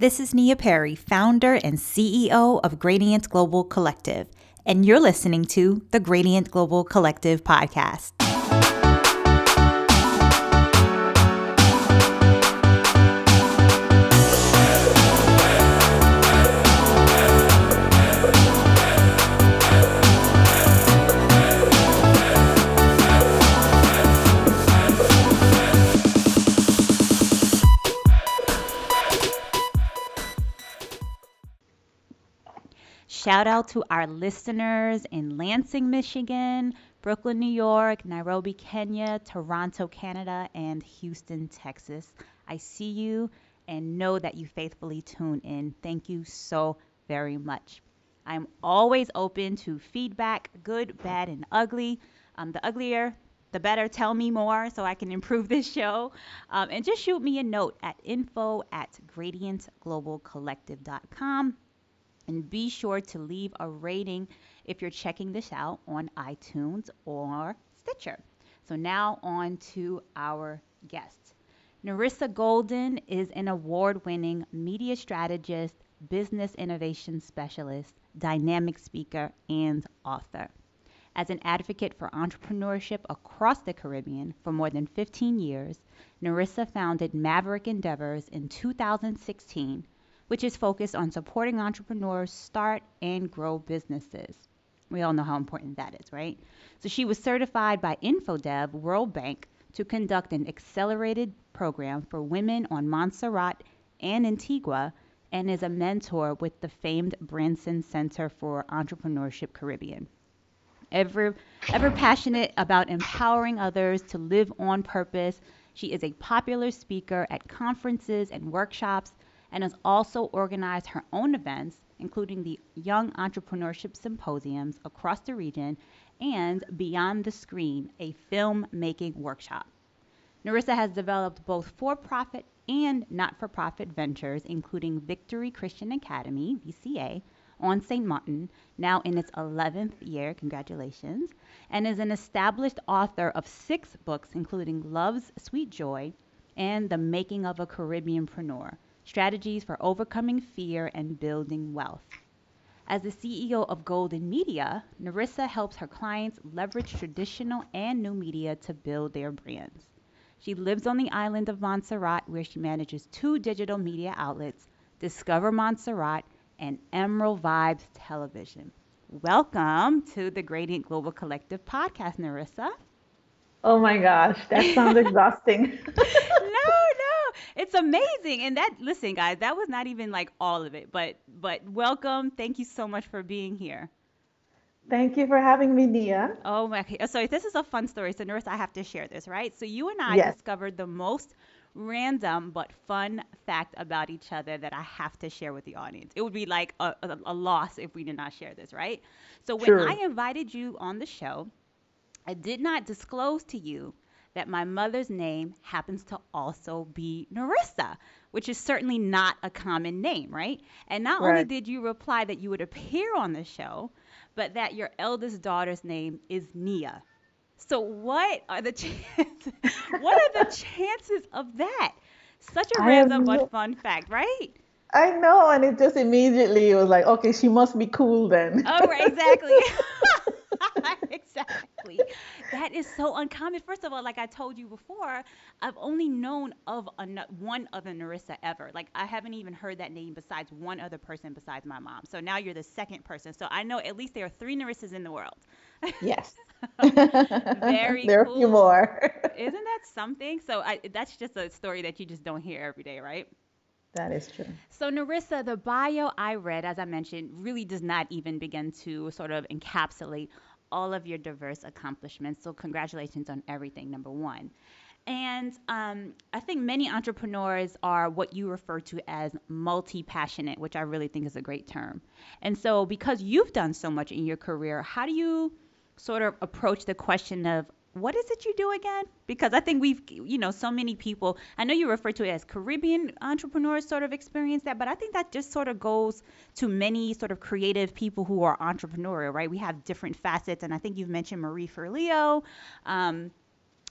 This is Nia Perry, founder and CEO of Gradient Global Collective, and you're listening to the Gradient Global Collective podcast. Shout out to our listeners in Lansing, Michigan, Brooklyn, New York, Nairobi, Kenya, Toronto, Canada, and Houston, Texas. I see you and know that you faithfully tune in. Thank you so very much. I'm always open to feedback, good, bad, and ugly. The uglier, the better. Tell me more so I can improve this show. And just shoot me a note at info@gradientglobalcollective.com. And be sure to leave a rating if you're checking this out on iTunes or Stitcher. So now on to our guest. Nerissa Golden is an award-winning media strategist, business innovation specialist, dynamic speaker, and author. As an advocate for entrepreneurship across the Caribbean for more than 15 years, Nerissa founded Maverick Endeavours in 2016, which is focused on supporting entrepreneurs start and grow businesses. We all know how important that is, right? So she was certified by InfoDev-World Bank to conduct an accelerated program for women on Montserrat and Antigua, and is a mentor with the famed Branson Centre for Entrepreneurship Caribbean. Ever passionate about empowering others to live on purpose, she is a popular speaker at conferences and workshops, and has also organized her own events, including the Young Entrepreneurship Symposiums across the region and Beyond the Screen, a filmmaking workshop. Nerissa has developed both for-profit and not-for-profit ventures, including Victory Christian Academy, VCA, on St. Maarten, now in its 11th year, congratulations, and is an established author of 6 books, including Love's Sweet Joy and The Making of a Caribbeanpreneur, Strategies for Overcoming Fear and Building Wealth. As the CEO of Goldenmedia, Nerissa helps her clients leverage traditional and new media to build their brands. She lives on the island of Montserrat, where she manages 2 digital media outlets, Discover Montserrat and Emerald Vibes Television. Welcome to the Gradient Global Collective podcast, Nerissa. Oh my gosh, that sounds exhausting. No, it's amazing. And listen, guys, that was not even like all of it, but welcome. Thank you so much for being here. Thank you for having me, Nia. Oh my, so this is a fun story. So Nerissa, I have to share this, right? So you and I Yes, discovered the most random but fun fact about each other that I have to share with the audience. It would be like a loss if we did not share this, right? So when I true. invited you on the show, I did not disclose to you that my mother's name happens to also be Nerissa, which is certainly not a common name, right? And not only Right. did you reply that you would appear on the show, but that your eldest daughter's name is Nia. So what are the chances? What are the chances of that? Such a I have random but no, fun fact, right? I know, and it just immediately was like, okay, she must be cool then. Oh, right, exactly. Exactly. That is so uncommon. First of all, like I told you before, I've only known of one other Nerissa ever. Like I haven't even heard that name besides one other person besides my mom. So now you're the second person. So I know at least there are 3 Nerissas in the world. Yes. Very There are a few cool. more. Isn't that something? So that's just a story that you just don't hear every day, right? That is true. So, Nerissa, the bio I read, as I mentioned, really does not even begin to sort of encapsulate all of your diverse accomplishments. So, congratulations on everything, number one. And I think many entrepreneurs are what you refer to as multi-passionate, which I really think is a great term. And so, because you've done so much in your career, how do you sort of approach the question of what is it you do again? Because I think so many people, I know you refer to it as Caribbean entrepreneurs sort of experience that, but I think that just sort of goes to many sort of creative people who are entrepreneurial, right? We have different facets. And I think you've mentioned Marie Forleo. Um,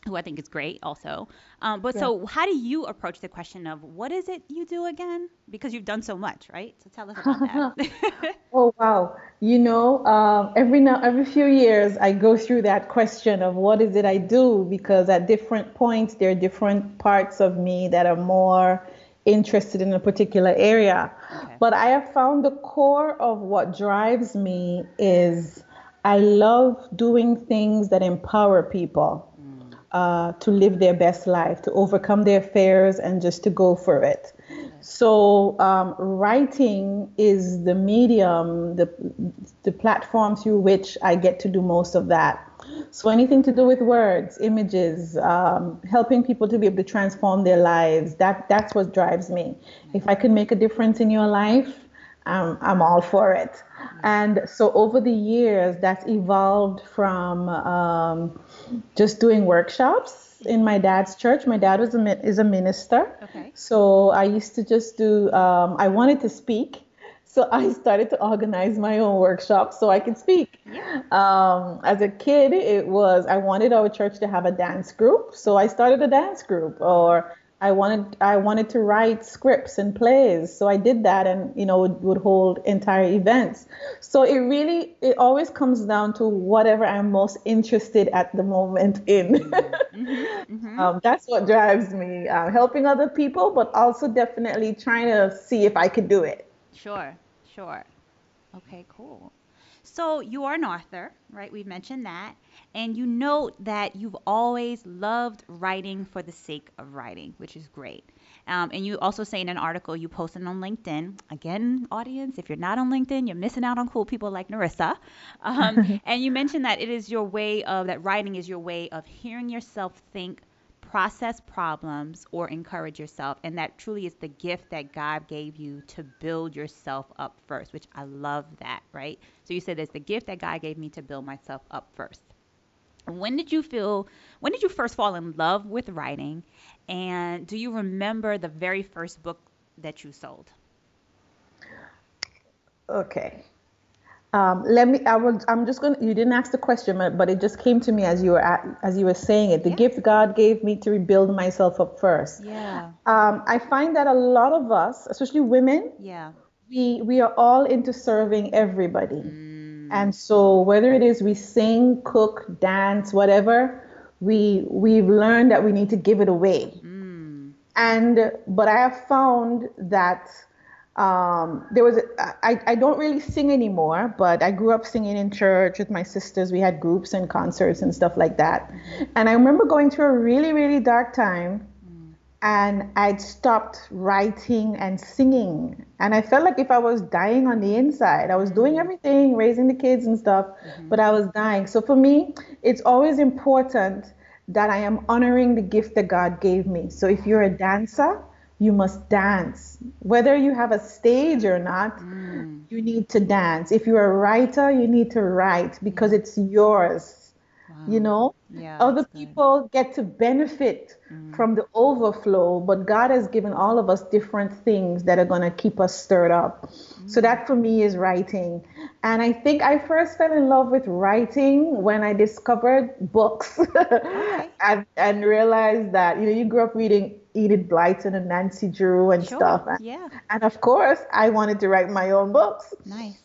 who I think is great also. But Yeah. so how do you approach the question of what is it you do again? Because you've done so much, right? So tell us about that. Oh wow. Every few years I go through that question of what is it I do, because at different points there are different parts of me that are more interested in a particular area. Okay. But I have found the core of what drives me is I love doing things that empower people Mm, to live their best life, to overcome their fears, and just to go for it. good. So, writing is the medium, the platform through which I get to do most of that. So, anything to do with words, images, helping people to be able to transform their lives, that's what drives me. If Nice. I can make a difference in your life, I'm all for it. Nice. And so over the years, that's evolved from just doing workshops in Hmm. my dad's church. My dad is a minister. Okay. So I used to just do, I wanted to speak. So I started to organize my own workshops so I could speak. Yeah. As a kid, I wanted our church to have a dance group. So I started a dance group. Yeah. Or I wanted to write scripts and plays, so I did that, and would hold entire events. So it always comes down to whatever I'm most interested at the moment in. Mm. Mhm. Mhm. That's what drives me, helping other people, but also definitely trying to see if I could do it. Sure. Sure. Okay, cool. So you are an author, right? We've mentioned that. And you note that you've always loved writing for the sake of writing, which is great. And you also say in an article you posted on LinkedIn, again, audience, if you're not on LinkedIn, you're missing out on cool people like Nerissa. And you mentioned that that writing is your way of hearing yourself think, process problems, or encourage yourself. And that truly is the gift that God gave you to build yourself up first, which I love that, right? So you said it's the gift that God gave me to build myself up first. When did you first fall in love with writing? And do you remember the very first book that you sold? Okay. I'm just going to, you didn't ask the question, but it just came to me as you were saying it. The Yeah. gift God gave me to rebuild myself up first. Yeah. I find that a lot of us, especially women, Yeah. we are all into serving everybody. Mm, And so whether it is we sing, cook, dance, whatever, we've learned that we need to give it away. mm, But I have found that there was I don't really sing anymore, but I grew up singing in church with my sisters. We had groups and concerts and stuff like that. mhm, And I remember going through a really, really dark time, mm, and I'd stopped writing and singing. And I felt like if I was dying on the inside, I was doing mm, everything, raising the kids and stuff, but mhm, I was dying. So for me, it's always important that I am honoring the gift that God gave me. So if you're a dancer, you must dance. Whether you have a stage or not, mm. you need to dance. If you're a writer, you need to write because Yeah. it's yours. you Wow. know Yeah, Other that's good. people get to benefit Mm, from the overflow, but God has given all of us different things that are going to keep us stirred up. So mm. that for me is writing. And I think I first fell in love with writing when I discovered books Okay. and realized that you grew up reading Edith Blyton and Nancy Drew and Sure. stuff, Yeah. and of course I wanted to write my own books. Nice.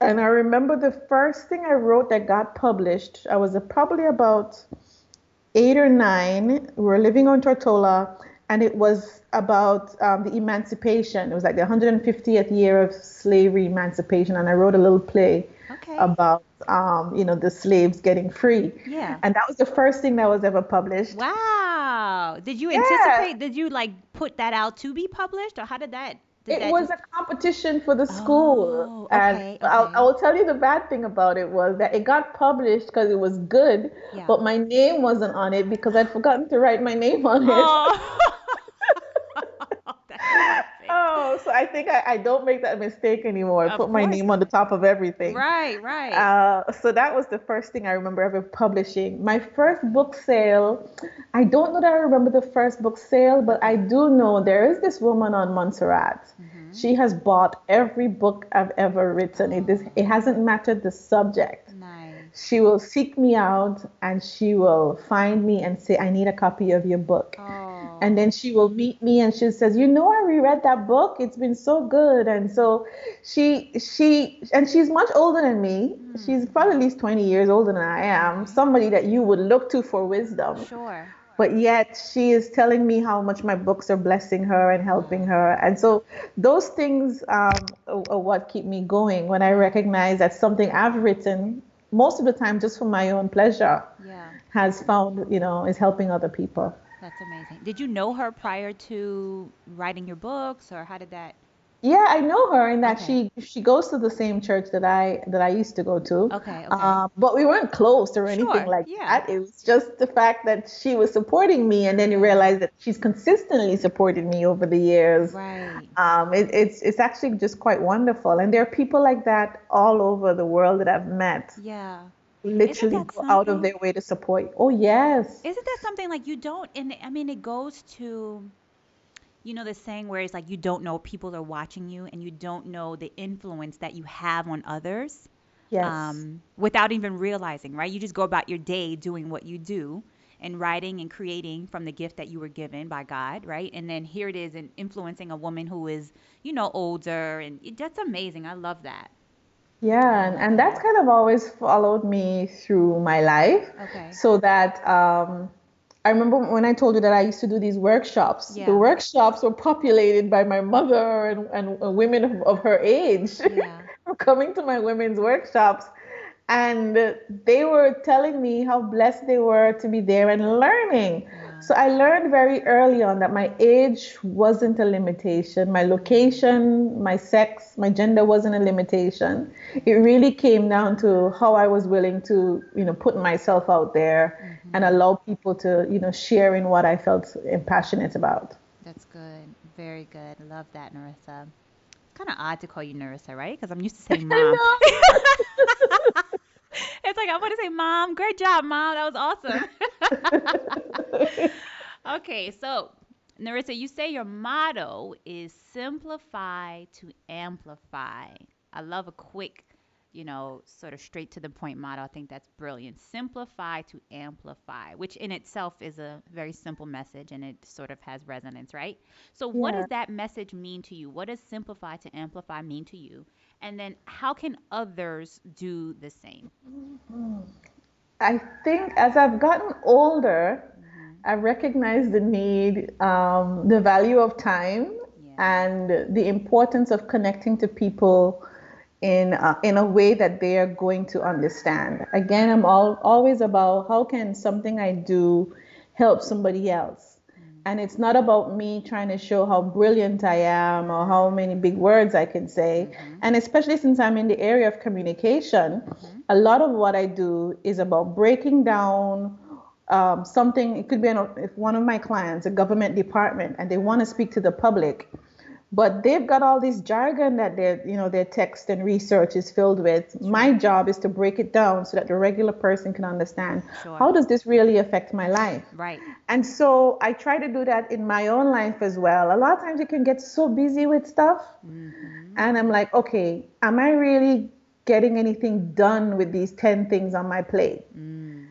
And I remember the first thing I wrote that got published. I was probably about 8 or 9. We were living on Tortola, and it was about the emancipation. It was like the 150th year of slavery emancipation, and I wrote a little play Okay. about the slaves getting free. Yeah. And that was the first thing that was ever published. Wow. Did you Yeah, anticipate? Did you like put that out to be published, or how did that? Did it that was just? a competition for the school. Oh, And okay. I Okay. will tell you the bad thing about it was that it got published because it was good, Yeah. but my name wasn't on it because I'd forgotten to write my name on it. Oh. That's classic. Oh, so I think I don't make that mistake anymore. I Of put my course. name on the top of everything. Right. Right. So that was the first thing I remember ever publishing. My first book sale, I don't know that I remember the first book sale, but I Okay. do know there is this woman on Montserrat. Mhm. She has bought every book I've ever written. It Oh, hasn't mattered the subject. nice. She will seek me out and she will find me and say, I need a copy of your book. And Oh. then she will meet me and she says, I reread that book. It's been so good. And so and she's much older than me. She's probably at least 20 years older than I am. Okay. Somebody that you would look to for wisdom. Sure. But yet she is telling me how much my books are blessing her and helping her. And so those things are what keep me going when I recognize that something I've written, most of the time just for my own pleasure, Yeah. has found, is helping other people. That's amazing. Did you know her prior to writing your books, or how did that? Yeah, I know her in that Okay. she goes to the same church that I used to go to, Okay. Okay. but we weren't close or anything Sure. like Yeah. that. It was just the fact that she was supporting me, and then you Yeah. realize that she's consistently supported me over the years. Right. It's actually just quite wonderful, and there are people like that all over the world that I've met, Yeah. who Isn't literally that go out of something? their way to support. Oh yes, Isn't that something like you don't, and I mean, it goes to, the saying where it's like you don't know people are watching you and you don't know the influence that you have on others, yes, without even realizing, right? You just go about your day doing what you do and writing and creating from the gift that you were given by God, right? And then here it is, and influencing a woman who is, older, and that's amazing. I love that. I yeah, and, love and that's that. kind of always followed me through my life, Okay. so that I remember when I told you that I used to do these workshops. The Yeah. workshops were populated by my mother and women of her age Yeah. were coming to my women's workshops. And they were telling me how blessed they were to be there and learning. Wow. So I learned very early on that my age wasn't a limitation, my location, my sex, my gender wasn't a limitation. It Right. really came down to how I was willing to, put myself out there and Mm-hmm. allow people to, share in what I felt passionate about. That's good. Very good. Love that, Nerissa. It's kind of odd to call you Nerissa, right? Because I'm used to saying mom. I It's like I want to say mom. Great job, mom. That was know. awesome. Okay, so Nerissa, you say your motto is simplify to amplify. I love a quick, sort of straight to the point motto. I think that's brilliant. Simplify to amplify, which in itself is a very simple message and it sort of has resonance, right? So, what does Yeah. that message mean to you? What does simplify to amplify mean to you? And then, how can others do the same? I think as I've gotten older, Hmm. I recognize the need, the value of time, Yeah. and the importance of connecting to people in a way that they are going to understand. Again, I'm always about how can something I do help somebody else. And it's not about me trying to show how brilliant I am or how many big words I can say. Mm-hmm. And especially since I'm in the area of communication, Mm-hmm. a lot of what I do is about breaking down something. It could be if one of my clients, a government department, and they want to speak to the public, but they've got all this jargon that their text and research is filled with. My Sure. job is to break it down so that the regular person can understand, Sure. how does this really affect my life? Right. And so I try to do that in my own life as well. A lot of times you can get so busy with stuff, Mm-hmm. and I'm like, okay, am I really getting anything done with these 10 things on my plate? Mm.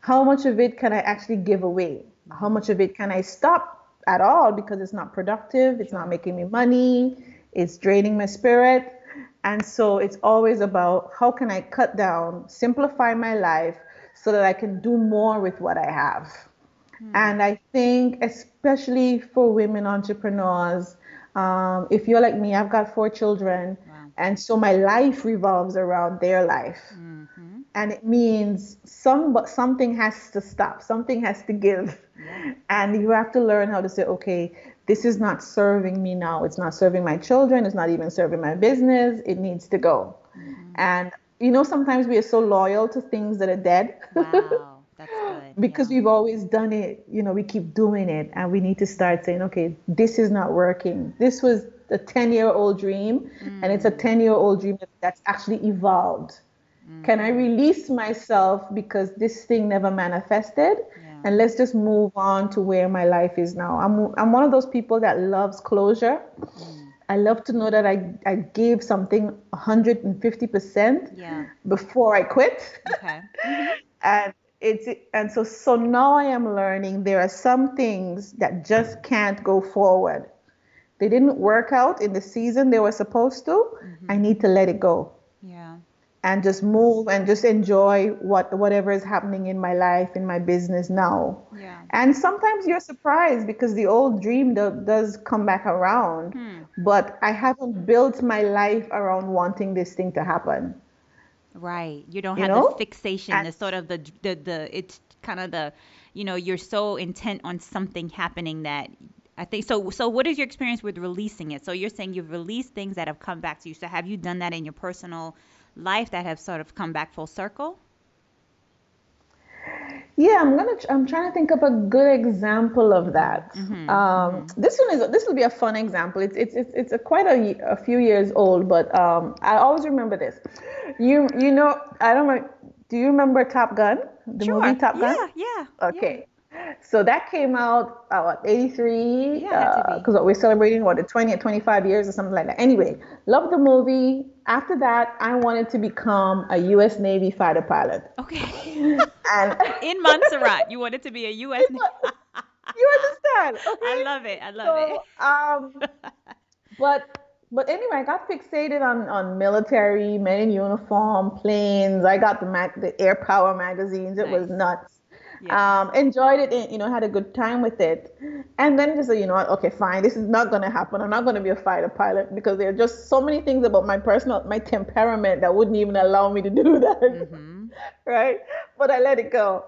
How much of it can I actually give away? How Mm-hmm. much of it can I stop at all because it's not productive, it's not Sure. making me money, it's draining my spirit. And so it's always about how can I cut down, simplify my life so that I can do more with what I have. Hmm. And I think, especially for women entrepreneurs, if you're like me, I've got 4 children, Wow. and so my life revolves around their life. Mm-hmm. And it means something has to stop, something has to give. Yeah. And you have to learn how to say, okay, this is not serving me now. It's not serving my children. It's not even serving my business. It needs to go. Mm-hmm. And sometimes we are so loyal to things that are dead Wow. That's good. because Yeah. we've always done it. We keep doing it, and we need to start saying, okay, this is not working. This was a 10-year-old dream, and it's a Mm. 10-year-old dream that's actually evolved. Can I Mm-hmm. release myself because this thing never manifested? Yeah. And let's just move on to where my life is now. I'm one of those people that loves closure. Mm. I love to know that I gave something 150% Yeah. before I quit. Okay. Mhm. And so now I am learning there are some things that just can't go forward. They didn't work out in the season they were supposed to. I Mhm. need to let it go Yeah. and just move and just enjoy whatever is happening in my life, in my business now. Yeah. And sometimes you're surprised because the old dream does come back around, Hmm. but I haven't built my life around wanting this thing to happen, Right. You don't you have the know? fixation, And the sort of the it's kind of the, you're so intent on something happening that I think so. So what is your experience with releasing it? So you're saying you've released things that have come back to you. So have you done that in your personal life that have sort of come back full circle? yeah, I'm trying to think of a good example of Mhm. that. Mhm. Mhm. This will be a fun example. It's quite a few years old, but I always remember this. You know, I don't know. Do you remember Top Gun, the movie Sure. Top Gun? Yeah. Yeah. Yeah. Okay. So that came out, what, 83? Yeah. It had to be. Because we're celebrating, what, the 20 or 25 years or something like that. Anyway, loved the movie. After that, I wanted to become a U.S. Navy fighter pilot. Okay. And In Montserrat, you wanted to be a U.S. you understand, I okay? love it. I love it. So, but anyway, I got fixated on military, men in uniform, planes. I got the Air Power magazines. It was Nice. nuts. Yeah. Enjoyed it, and, had a good time with it. And then just said, you know what? Okay, fine. This is not gonna happen. I'm not gonna be a fighter pilot because there are just so many things about my temperament that wouldn't even allow me to do that, Mm-hmm. right? But I let it go.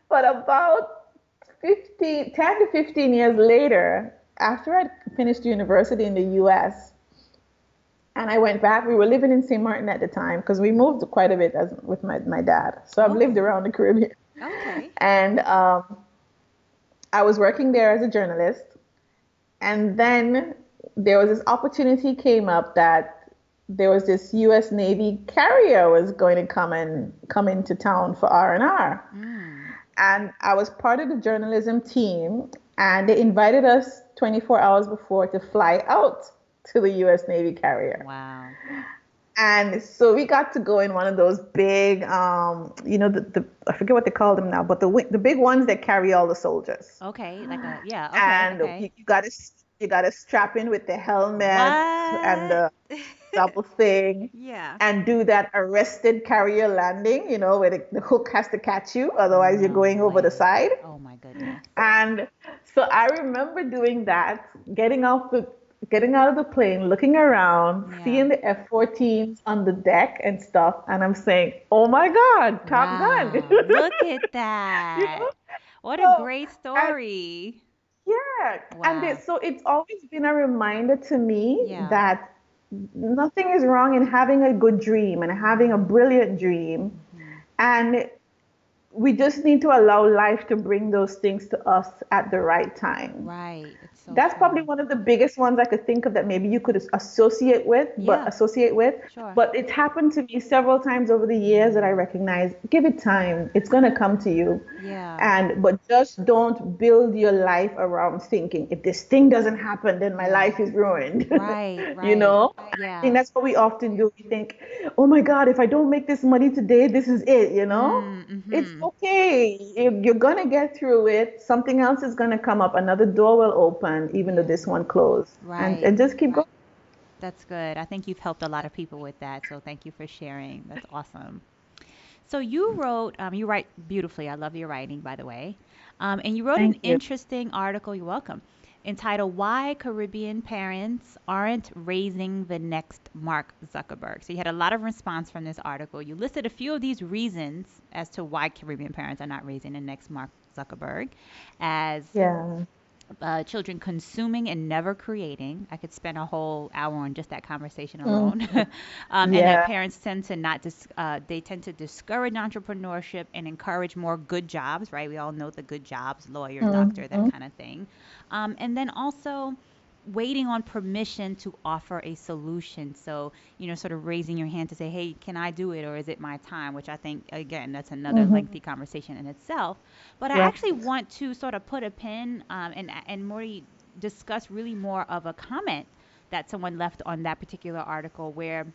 But about 10 to 15 years later, after I'd finished university in the US, and I went back, we were living in St. Martin at the time because we moved quite a bit with my dad. So I've lived Okay. around the Caribbean. Okay. And I was working there as a journalist. And then there was this opportunity came up that there was this U.S. Navy carrier was going to come into town for R&R. Mm. And I was part of the journalism team, and they invited us 24 hours before to fly out to the U.S. Navy carrier. Wow. And so we got to go in one of those big, the I forget what they call them now, but the big ones that carry all the soldiers. Okay. Like a, yeah. Okay. And Okay. you got to strap in with the helmet and What? the double thing, Yeah. and do that arrested carrier landing, where the hook has to catch you, otherwise you're No going over the way. side. Oh my goodness. And so I remember doing that, getting out of the plane, looking around, Yeah. seeing the F-14s on the deck and stuff, and I'm saying, "Oh my God, Top Gun!" Wow. Look at you that. know. What a So great and story. yeah, Wow. so it's always been a reminder to me Yeah. that nothing is wrong in having a good dream and having a brilliant dream, Hmm. and we just need to allow life to bring those things to us at the right time. Right. It's so That's probably true. one of the biggest ones I could think of that maybe you could Yeah. associate with. Sure. But it's happened to me several times over the years that I recognize, give it time. It's gonna come to you. Yeah. But just don't build your life around thinking if this thing doesn't happen, then my Yeah. life is ruined. Right. you Right. know? I think Yeah. that's what we often do. We think, oh my God, if I don't make this money today, this is it. It's Mm-hmm. okay. You're gonna get through it. Something else is gonna come up. Another door will open, even though Yeah. this one closed. And Right. and just keep going. That's good. I think you've helped a lot of people with that. So thank you for sharing. That's awesome. So you wrote, you write beautifully. I love your writing, by the way. And you wrote an Thank you. interesting article, you're welcome, entitled Why Caribbean Parents Aren't Raising the Next Mark Zuckerberg. So you had a lot of response from this article. You listed a few of these reasons as to why Caribbean parents are not raising the next Mark Zuckerberg as Yeah. children consuming and never creating. I could spend a whole hour on just that conversation Mm. alone. And that Yeah. parents tend to not they tend to discourage entrepreneurship and encourage more good jobs, right? We all know the good jobs, lawyer, doctor, that Mm-hmm. kind of thing. And then also waiting on permission to offer a solution. So, sort of raising your hand to say, hey, can I do it or is it my time? Which I think, again, that's another Mm-hmm. lengthy conversation in itself. But I Right. actually want to sort of put a pin and more discuss really more of a comment that someone left on that particular article where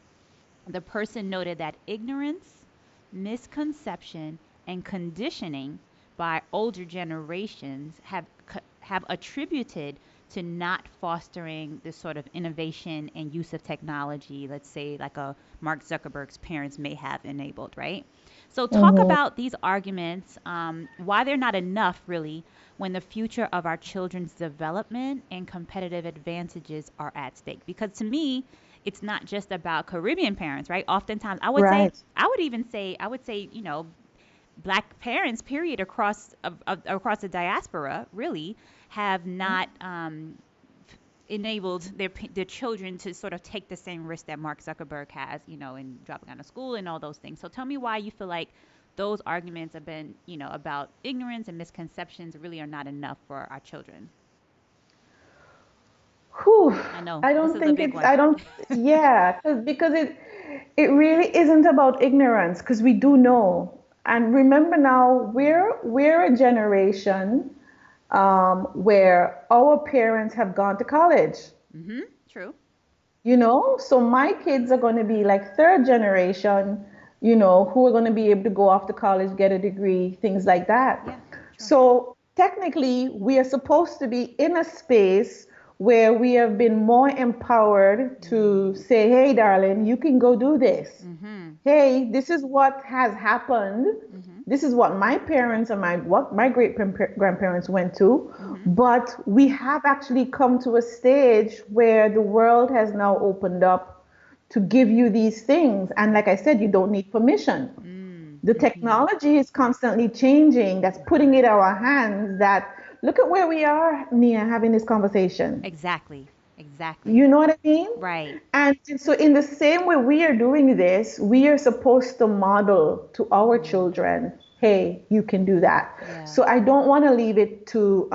the person noted that ignorance, misconception, and conditioning by older generations have attributed to not fostering this sort of innovation and use of technology, let's say like a Mark Zuckerberg's parents may have enabled, right? So talk Mm-hmm. about these arguments, why they're not enough really when the future of our children's development and competitive advantages are at stake. Because to me, it's not just about Caribbean parents, right? Oftentimes, Right. I would say, black parents, period, across the diaspora, really have not enabled their children to sort of take the same risk that Mark Zuckerberg has, in dropping out of school and all those things. So tell me why you feel like those arguments have been, about ignorance and misconceptions really are not enough for our children. Whew. I know I this don't is a think big it's, one. I don't, yeah, because it really isn't about ignorance, because we do know. And remember now, we're a generation where our parents have gone to college, Mm-hmm. True. so my kids are going to be like third generation, who are going to be able to go off to college, get a degree, things like that. Yeah. True. So technically, we are supposed to be in a space where we have been more empowered to Mm. say, hey, darling, you can go do this. Mm-hmm. Hey, this is what has happened. Mm-hmm. This is what my parents and my great grandparents went to. Mm-hmm. But we have actually come to a stage where the world has now opened up to give you these things. And like I said, you don't need permission. Mm. The Mm-hmm. technology is constantly changing. That's putting it in our hands. That look at where we are, Nia, having this conversation. Exactly. Exactly. You know what I mean? Right. And so, in the same way we are doing this, we are supposed to model to our Mm. children, hey, you can do that. Yeah. So, I don't want to leave it to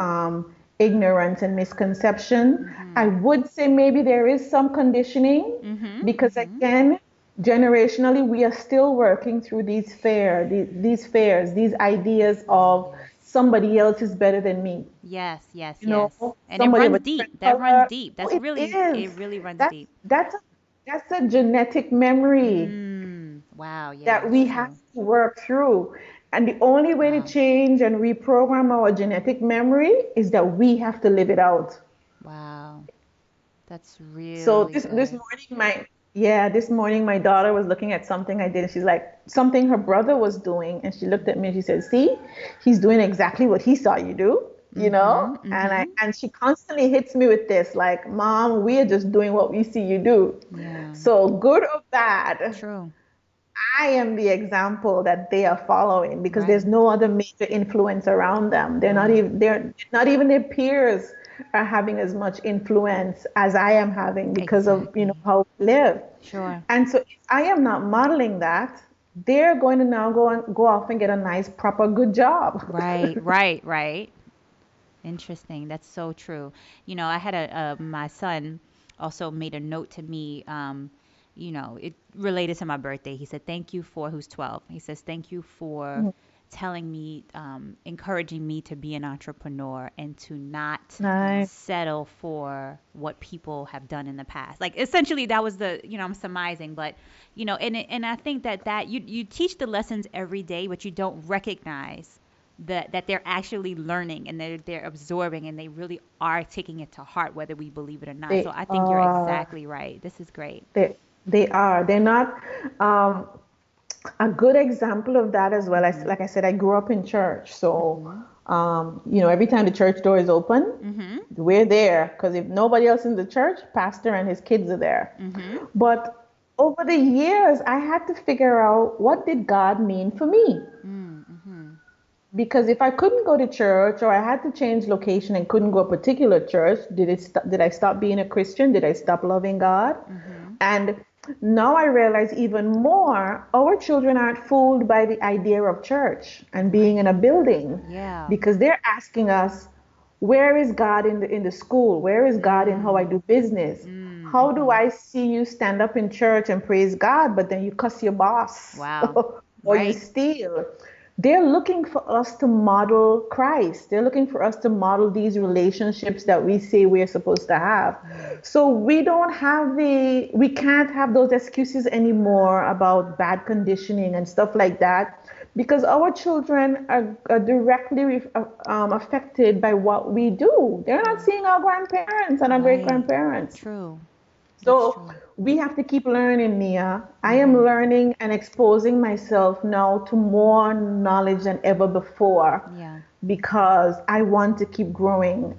ignorance and misconception. I Mm-hmm. would say maybe there is some conditioning Mm-hmm. because, Mm-hmm. again, generationally, we are still working through these fears, these ideas of somebody else is better than me. Yes, yes, You yes. know, And it somebody of runs a different deep. That runs color. deep. Oh, it It is. really runs That's deep. that's a that's a genetic memory Mm. Wow, yeah, that it's we have true. to work through. And the only way to Wow. change and reprogram our genetic memory is that we have to live it out. Wow. That's So really this good. morning this morning my daughter was looking at something I did and she's like something her brother was doing and she looked at me and she said, "See, he's doing exactly what he saw you do." Mm-hmm. And I Mm-hmm. and she constantly hits me with this like, "Mom, we are just doing what we see you do." Yeah. So good or bad, True. I am the example that they are following because there's Right. no other major influence around them. Right. They're not even their peers are having as much influence as I am having because of Exactly. how we live. Sure. And so if I am not modeling that, they're going to now go off and get a nice, proper, good job. Right, right, right. Interesting. That's so true. I had my son also made a note to me, it related to my birthday. He said, "Thank you for," who's 12. He says, "Thank you for telling me, encouraging me to be an entrepreneur and to not Nice. settle for what people have done in the past." Like essentially that was I'm surmising, but and I think that you teach the lessons every day, but you don't recognize that they're actually learning and they're absorbing and they really are taking it to heart, whether we believe it or not. So They I think you're are. exactly right. This is great. They are. They're not. Um, a good example of that as well. Mm-hmm. Like I said, I grew up in church, so Mm-hmm. every time the church door is open, Mm-hmm. we're there because if nobody else in the church, pastor and his kids are there. Mm-hmm. But over the years, I had to figure out what did God mean for me? Mm-hmm. Because if I couldn't go to church or I had to change location and couldn't go a particular church, did I stop being a Christian? Did I stop loving God? Mm-hmm. And now I realize even more, our children aren't fooled by the idea of church and being in a Right. building Yeah. because they're asking us, where is God in the school? Where is God in how I Mm. do business? How do Mm-hmm. I see you stand up in church and praise God, but then you cuss your boss Wow. or you Right. steal? they're looking for us to model Christ. They're looking for us to model these relationships that we say we're supposed to have. So we can't have those excuses anymore about bad conditioning and stuff like that, because our children are directly affected by what we do. They're not seeing our grandparents and our great Right. grandparents. True. That's So true. we have to keep learning, Mia. I am learning and exposing myself now to more knowledge than ever before Yeah. because I want to keep growing.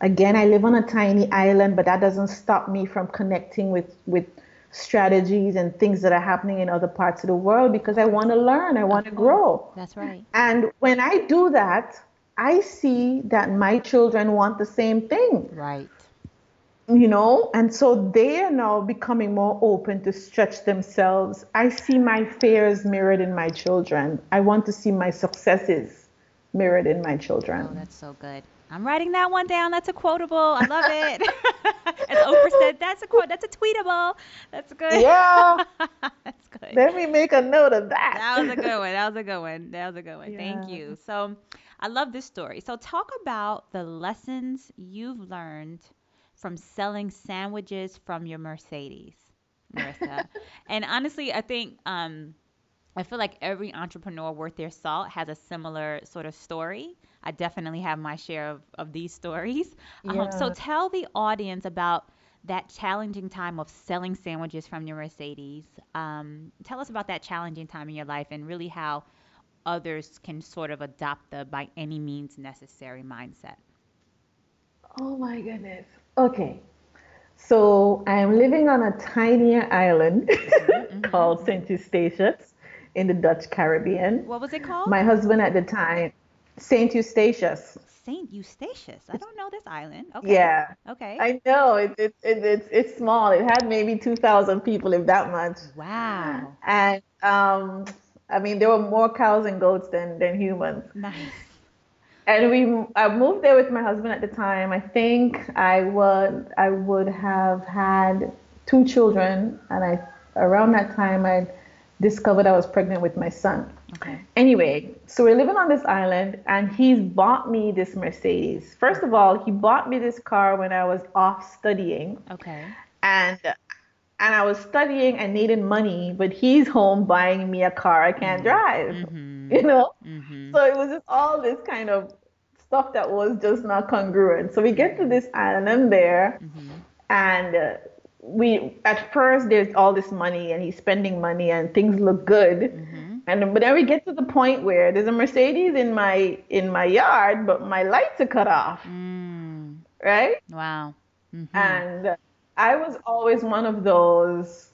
Again, I live on a tiny island, but that doesn't stop me from connecting with strategies and things that are happening in other parts of the world because I want to learn, I want to Of course. grow. That's right. And when I do that, I see that my children want the same thing, Right. and so they are now becoming more open to stretch themselves. I see my fears mirrored in my children. I want to see my successes mirrored in my Oh, children. that's so good. I'm writing that one down. That's a quotable. I love it. As Oprah said, that's a quote. That's a tweetable. That's good. Yeah, That's good. let me make a note of That was a that. good one. That was a good one. That was a good one. Thank Yeah. you. So, I love this story. So, talk about the lessons you've learned from selling sandwiches from your Mercedes, Nerissa. And honestly, I feel like every entrepreneur worth their salt has a similar sort of story. I definitely have my share of these stories. So Yeah. tell the audience about that challenging time of selling sandwiches from your Mercedes. Tell us about that challenging time in your life and really how others can sort of adopt the by any means necessary mindset. Oh my goodness. Okay. So I'm living on a tinier island Mhm. Mhm. called Saint Eustatius in the Dutch Caribbean. What was it called? My husband at the time, Saint Eustatius. Saint Eustatius. I don't know this island. Okay. Yeah, Okay. I know it's small. It had maybe 2,000 people, if that much. Wow. And I mean, there were more cows and goats than humans. Nice. And I moved there with my husband at the time. I think I would have had two children, and around that time I discovered I was pregnant with my son. Okay. Anyway, so we're living on this island, and he's bought me this Mercedes. First of all, he bought me this car when I was off studying, Okay. and I was studying and needed money, but he's home buying me a car I can't Mm. drive, you Mhm. know? Mhm. So it was just all this kind of stuff that was just not congruent. So we get to Mhm. this island there, Mhm. and we at first there's all this money, and he's spending money, and things look good. Mhm. And but then we get to the point where there's a Mercedes in my yard, but my lights are cut off, Mm. right? Wow. Mhm. And I was always one of those.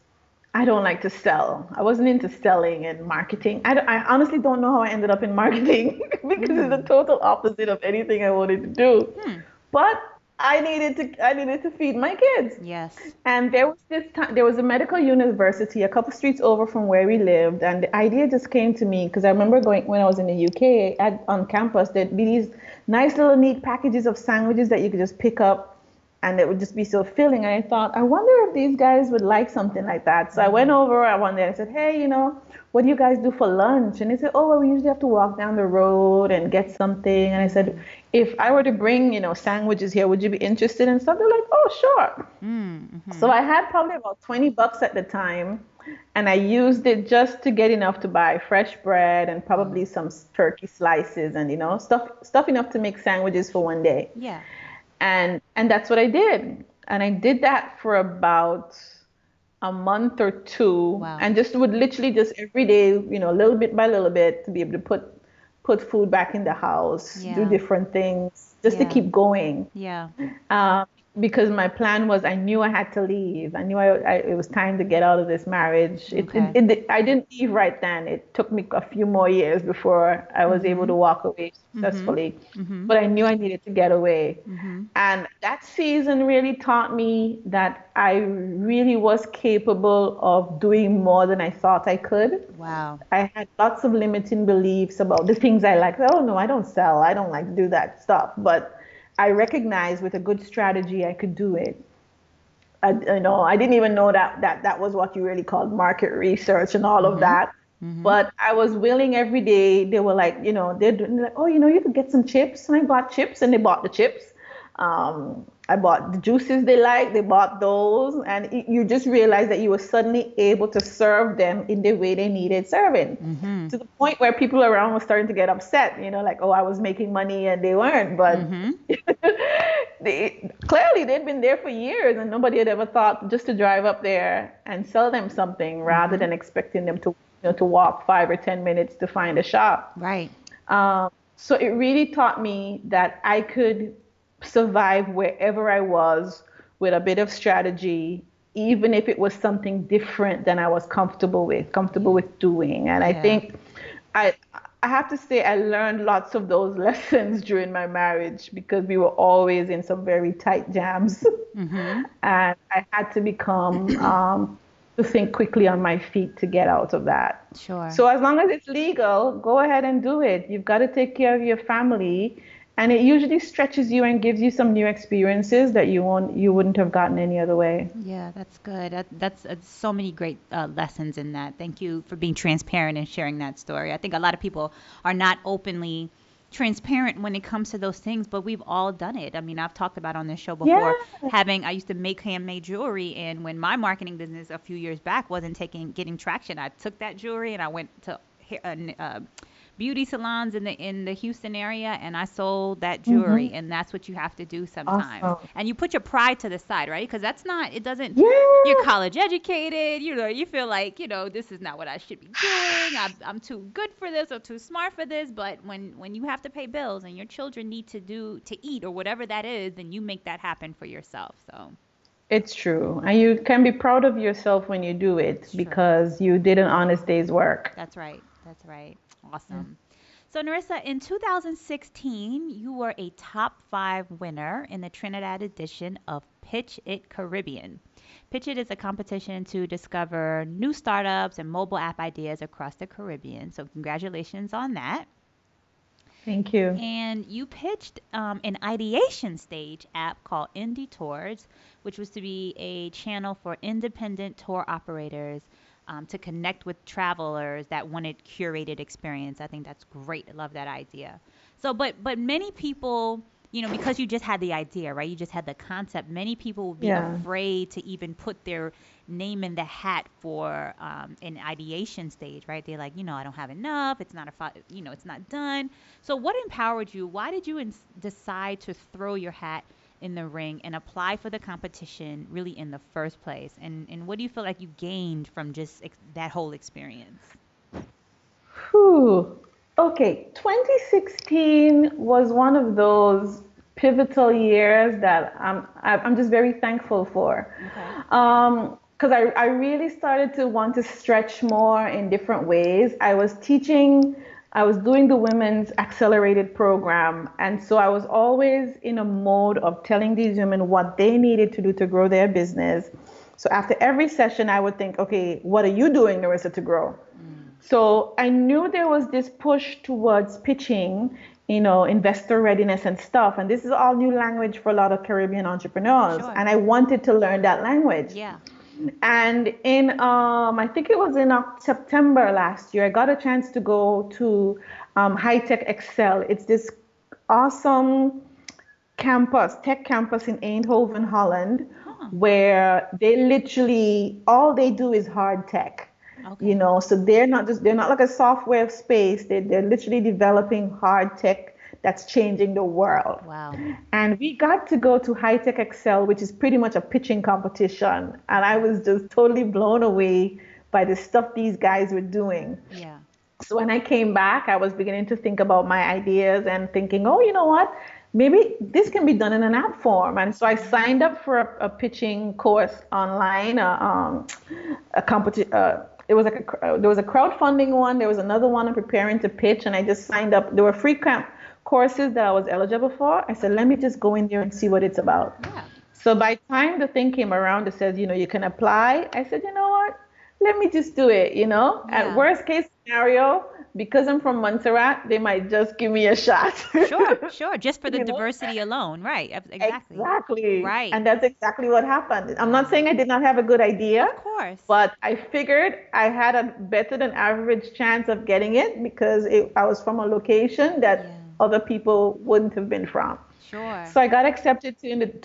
I don't like to sell. I wasn't into selling and marketing. I honestly don't know how I ended up in marketing because it's the Mm. total opposite of anything I wanted to do. Hmm. But I needed to feed my kids. Yes. And there was a medical university a couple streets over from where we lived, and the idea just came to me because I remember going when I was in the UK on campus. There'd be these nice little neat packages of sandwiches that you could just pick up, and it would just be so filling. And I thought, I wonder if these guys would like something like that. So I went Mm. over one day and I said, hey, what do you guys do for lunch? And they said, oh, well, we usually have to walk down the road and get something. And I said, Mm. if I were to bring, sandwiches here, would you be interested in stuff? They're like, oh, sure. Mm. So Mhm. I had probably about $20 at the time, and I used it just to get enough to buy fresh bread and Mm. probably some turkey slices and stuff enough to make sandwiches for one day. Yeah. And that's what I did. And I did that for about a month or two, Wow. and just would literally just every day, little bit by little bit, to be able to put food back in the house, do Yeah. different things, just to Yeah. keep going. Yeah. um, because my plan was I knew I had to leave. I knew it was time to get out of this marriage. Okay. I didn't leave right then. It took me a few more years before I was able to Mhm. walk away Mhm. successfully. Mhm. But I knew I needed to get away. Mhm. And that season really taught me that I really was capable of doing more than I thought I could. Wow. I had lots of limiting beliefs about the things I like. Oh no, I don't sell. I don't like to do that stuff. But I recognized with a good strategy I could do it. I didn't even know that was what you really called market research and all of Mhm. that. But I was willing every day. They were like, they're like, oh, you could get some chips. And I bought chips and they bought the chips. I bought the juices they like. They bought those. And you just realized that you were suddenly able to serve them in the way they needed serving. To the point where people around were starting to get upset, like, oh, I was making money and they weren't. But clearly they'd been there for years and nobody had ever thought just to drive up there and sell them something rather than expecting them to walk 5 or 10 minutes to find a shop. Right. So it really taught me that I could survive wherever I was with a bit of strategy, even if it was something different than I was comfortable with doing. And I think I have to say I learned lots of those lessons during my marriage because we were always in some very tight jams. And I had to to think quickly on my feet to get out of that. Sure. So as long as it's legal, go ahead and do it. You've got to take care of your family. And it usually stretches you and gives you some new experiences that you wouldn't have gotten any other way. Yeah, that's good. That's so many great lessons in that. Thank you for being transparent and sharing that story. I think a lot of people are not openly transparent when it comes to those things, but we've all done it. I mean, I've talked about on this show before I used to make handmade jewelry, and when my marketing business a few years back wasn't getting traction, I took that jewelry and I went to beauty salons in the Houston area, and I sold that jewelry, and that's what you have to do sometimes. Awesome. And you put your pride to the side, right? Because Yeah. you're college educated, you feel like, this is not what I should be doing. I'm too good for this or too smart for this. But when you have to pay bills and your children need to eat or whatever that is, then you make that happen for yourself. So It's true. And you can be proud of yourself when you do it because you did an honest day's work. That's right. Awesome. So Nerissa, in 2016, you were a top 5 winner in the Trinidad edition of Pitch It Caribbean. Pitch It is a competition to discover new startups and mobile app ideas across the Caribbean. So congratulations on that. Thank you. And you pitched an ideation stage app called Indie Tours, which was to be a channel for independent tour operators to connect with travelers that wanted curated experience. I think that's great. I love that idea. So, but many people, because you just had the idea, right? You just had the concept. Many people would be afraid to even put their name in the hat for an ideation stage, right? They're like, I don't have enough. It's not it's not done. So, what empowered you? Why did you decide to throw your hat in the ring and apply for the competition really in the first place? And what do you feel like you gained from just that whole experience? Okay, 2016 was one of those pivotal years that I'm just very thankful for. Okay. Because I really started to want to stretch more in different ways. I was doing the women's accelerated program. And so I was always in a mode of telling these women what they needed to do to grow their business. So after every session, I would think, okay, what are you doing, Nerissa, to grow? So I knew there was this push towards pitching, investor readiness and stuff. And this is all new language for a lot of Caribbean entrepreneurs. Sure. And I wanted to learn that language. Yeah. And in, I think it was in September last year, I got a chance to go to High Tech Excel. It's this awesome tech campus in Eindhoven, Holland, where they literally, all they do is hard tech. Okay. So they're not like a software space. They're literally developing hard tech that's changing the world. Wow. And we got to go to High Tech Excel, which is pretty much a pitching competition. And I was just totally blown away by the stuff these guys were doing. Yeah. So when I came back, I was beginning to think about my ideas and thinking, oh, you know what? Maybe this can be done in an app form. And so I signed up for a pitching course online, a competition. There was a crowdfunding one. There was another one I'm preparing to pitch, and I just signed up. There were free courses that I was eligible for. I said, let me just go in there and see what it's about. Yeah. So by the time the thing came around, it says, you can apply. I said, you know what? Let me just do it. Yeah. At worst case scenario, because I'm from Montserrat, they might just give me a shot. Sure. Just for the You know? diversity alone. Right. Exactly. Exactly. Right. And that's exactly what happened. I'm not Wow. saying I did not have a good idea, Of course. but I figured I had a better than average chance of getting it because I was from a location that Yeah. other people wouldn't have been from. Sure. So I got accepted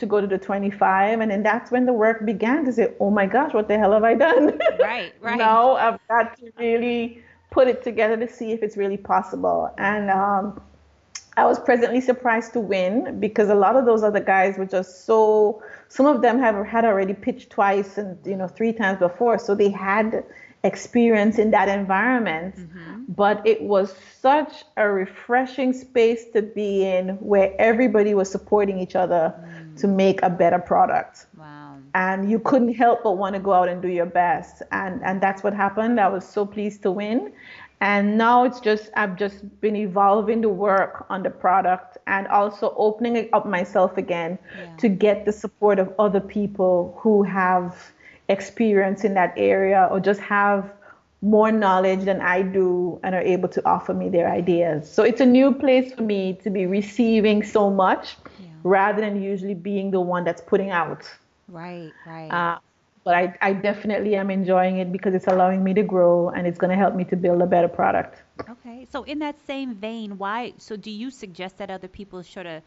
to go to the 25, and then that's when the work began to say, oh my gosh, what the hell have I done? Right. Right. Now I've got to really put it together to see if it's really possible. And I was pleasantly surprised to win because a lot of those other guys were just so. Some of them have had already pitched twice and three times before, so they had experience in that environment. Mm-hmm. But it was such a refreshing space to be in, where everybody was supporting each other to make a better product. Wow. And you couldn't help but want to go out and do your best. And that's what happened. I was so pleased to win. And now I've just been evolving the work on the product and also opening it up myself again Yeah. to get the support of other people who have experience in that area or just have more knowledge than I do and are able to offer me their ideas. So it's a new place for me to be receiving so much Yeah. rather than usually being the one that's putting out. Right. Right. Uh, but I definitely am enjoying it because it's allowing me to grow and it's going to help me to build a better product. Okay. So in that same vein, so do you suggest that other people should have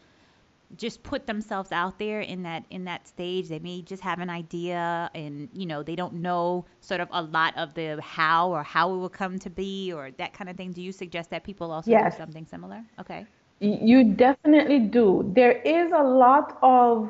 just put themselves out there in that stage? They may just have an idea and they don't know sort of a lot of the how or how it will come to be or that kind of thing. Do you suggest that people also do Yes, something similar? Okay. you definitely do. There is a lot of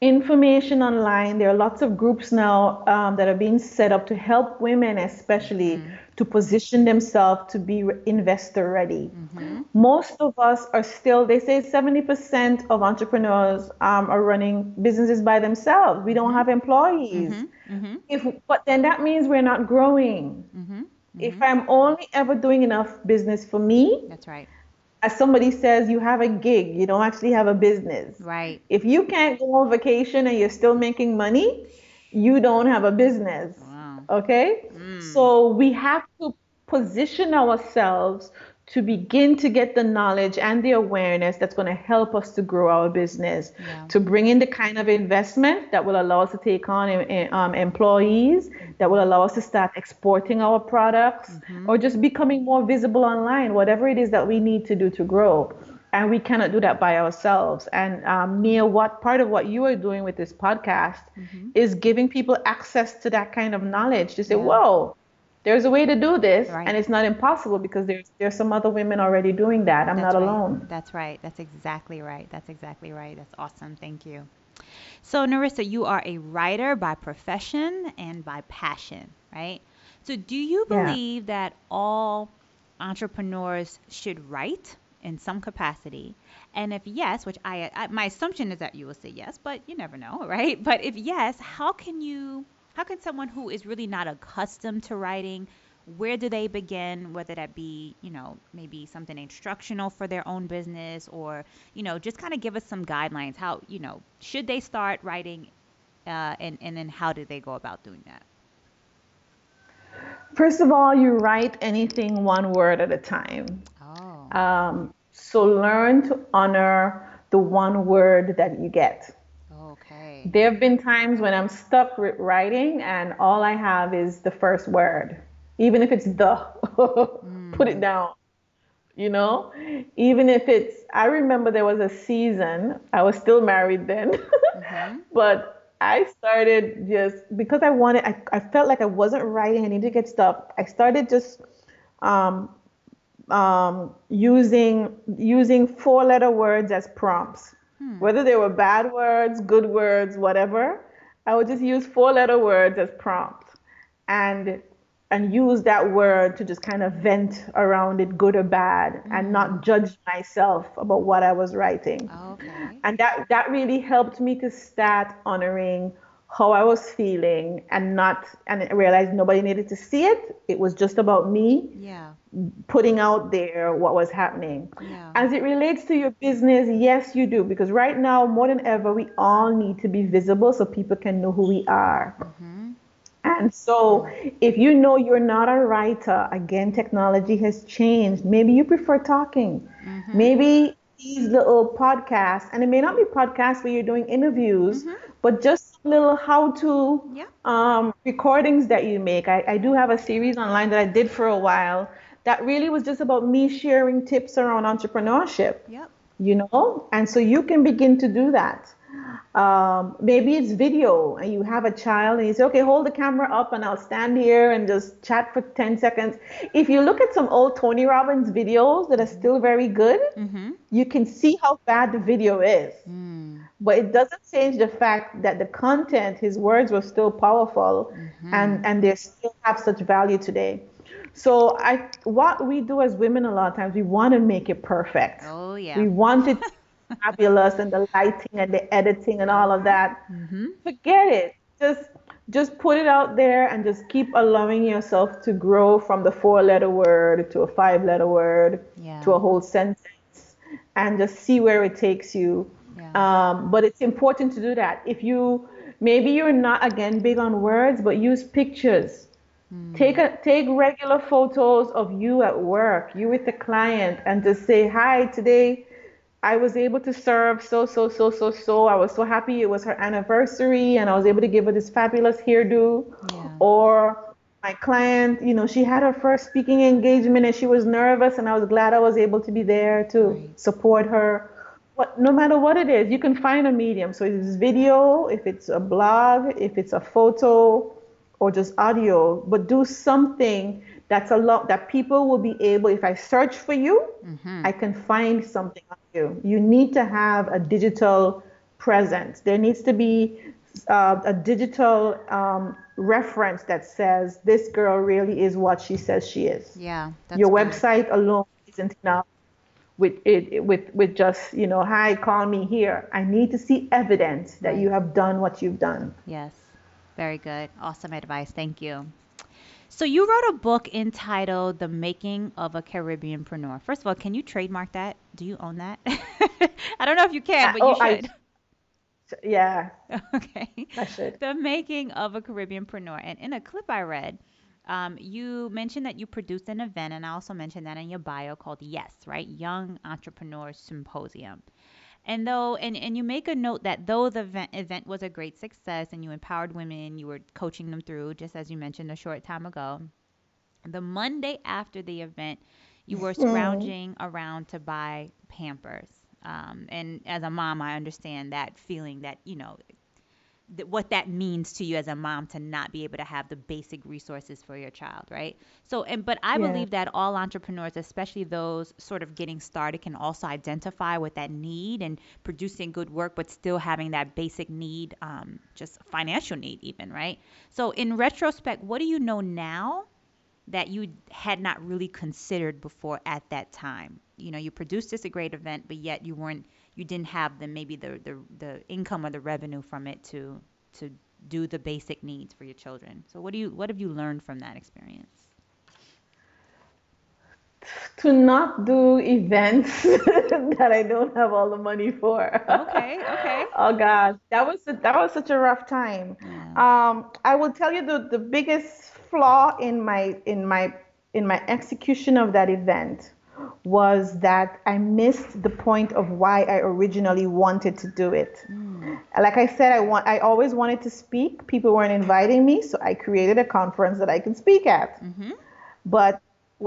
information online. There are lots of groups now that are being set up to help women, especially Mm-hmm. to position themselves to be investor ready. Mm-hmm. Most of us are still, they say 70% of entrepreneurs are running businesses by themselves. We don't Mm-hmm. have employees. Mm-hmm. Mm-hmm. But then that means we're not growing. Mm-hmm. If Mm-hmm. I'm only ever doing enough business for me, That's right. as somebody says, you have a gig, you don't actually have a business. Right. If you can't go on vacation and you're still making money, you don't have a business. Wow. Okay? Mm. So we have to position ourselves to begin to get the knowledge and the awareness that's going to help us to grow our business, Yeah. to bring in the kind of investment that will allow us to take on employees, that will allow us to start exporting our products, Mm-hmm. or just becoming more visible online, whatever it is that we need to do to grow. And we cannot do that by ourselves. And Nia, what part of what you are doing with this podcast Mm-hmm. is giving people access to that kind of knowledge to say, Yeah. whoa, there's a way to do this, and Right. it's not impossible because there's some other women already doing that. I'm not That's right. alone. That's right. That's exactly right. That's exactly right. That's awesome. Thank you. So, Nerissa, you are a writer by profession and by passion, right? So, do you Yeah. believe that all entrepreneurs should write in some capacity? And if yes, which my assumption is that you will say yes, but you never know, right? But if yes, how can someone who is really not accustomed to writing, where do they begin, whether that be, maybe something instructional for their own business or, just kind of give us some guidelines. How, should they start writing and then how do they go about doing that? First of all, you write anything one word at a time. Oh, So learn to honor the one word that you get. okay. There have been times when I'm stuck with writing and all I have is the first word, even if it's the, put it Mm, down. You know, even if I remember there was a season, I was still married then, mm-hmm. but I started just because I felt like I wasn't writing, I needed to get stuff. I started just um, using four-letter words as prompts, Hmm. whether they were bad words, good words, whatever. I would just use four-letter words as prompts, and use that word to just kind of vent around it, good or bad, and Mm, not judge myself about what I was writing. okay. And that really helped me to start honoring how I was feeling and I realized nobody needed to see it. It was just about me Yeah. putting out there what was happening. Yeah. As it relates to your business, yes, you do, because right now, more than ever, we all need to be visible so people can know who we are. Mm-hmm. And so if you know you're not a writer, again, technology has changed. Maybe you prefer talking. Mm-hmm. Maybe these little podcasts, and it may not be podcasts where you're doing interviews, Mm-hmm. but just little how-to Yep. recordings that you make. I do have a series online that I did for a while that really was just about me sharing tips around entrepreneurship, Yep. and so you can begin to do that. Maybe it's video and you have a child and you say, okay, hold the camera up and I'll stand here and just chat for 10 seconds. If you look at some old Tony Robbins videos that are still very good, Mm-hmm. you can see how bad the video is. Mm. But it doesn't change the fact that the content, his words were still powerful, Mm-hmm. and they still have such value today. So what we do as women a lot of times, we want to make it perfect. Oh yeah. We want it to be fabulous and the lighting and the editing and all of that. Mm-hmm. Forget it. Just put it out there and just keep allowing yourself to grow from the four-letter word to a five-letter word Yeah. to a whole sentence and just see where it takes you. Yeah. But it's important to do that. If you maybe you're not again big on words, but use pictures. Mm. Take regular photos of you at work, you with the client, and just say, hi, today I was able to serve so. I was so happy it was her anniversary and I was able to give her this fabulous hairdo. Yeah. Or my client, she had her first speaking engagement and she was nervous and I was glad I was able to be there to Right. support her. No matter what it is, you can find a medium. So if it's video, if it's a blog, if it's a photo, or just audio, but do something that's a lot that people will be able, if I search for you, Mm-hmm. I can find something on you. You need to have a digital presence. There needs to be a digital reference that says this girl really is what she says she is. Yeah, Your that's good. website alone isn't enough with just, hi, call me here. I need to see evidence that Right. you have done what you've done. Yes. Very good. Awesome advice. Thank you. So you wrote a book entitled The Making of a Caribbeanpreneur. First of all, can you trademark that? Do you own that? I don't know if you can, I, but you oh, I, should. yeah, Okay. I should. The Making of a Caribbeanpreneur. And in a clip I read, you mentioned that you produced an event, and I also mentioned that in your bio called Yes, right? Young Entrepreneurs Symposium. And you make a note that though the event was a great success and you empowered women, you were coaching them through, just as you mentioned a short time ago, the Monday after the event, you were Mm, scrounging around to buy Pampers. And as a mom, I understand that feeling that, what that means to you as a mom to not be able to have the basic resources for your child, right? But I yeah, believe that all entrepreneurs, especially those sort of getting started, can also identify with that need and producing good work, but still having that basic need, just financial need, even, right? So, in retrospect, what do you know now that you had not really considered before at that time? You produced this a great event, but yet you didn't have the income or the revenue from it to do the basic needs for your children. So what have you learned from that experience? to not do events that I don't have all the money for. Okay, okay. Oh God, that was such a rough time. Yeah. I will tell you the biggest flaw in my execution of that event was that I missed the point of why I originally wanted to do it. Mm. Like I said, I always wanted to speak. People weren't inviting me, so I created a conference that I could speak at. Mhm. But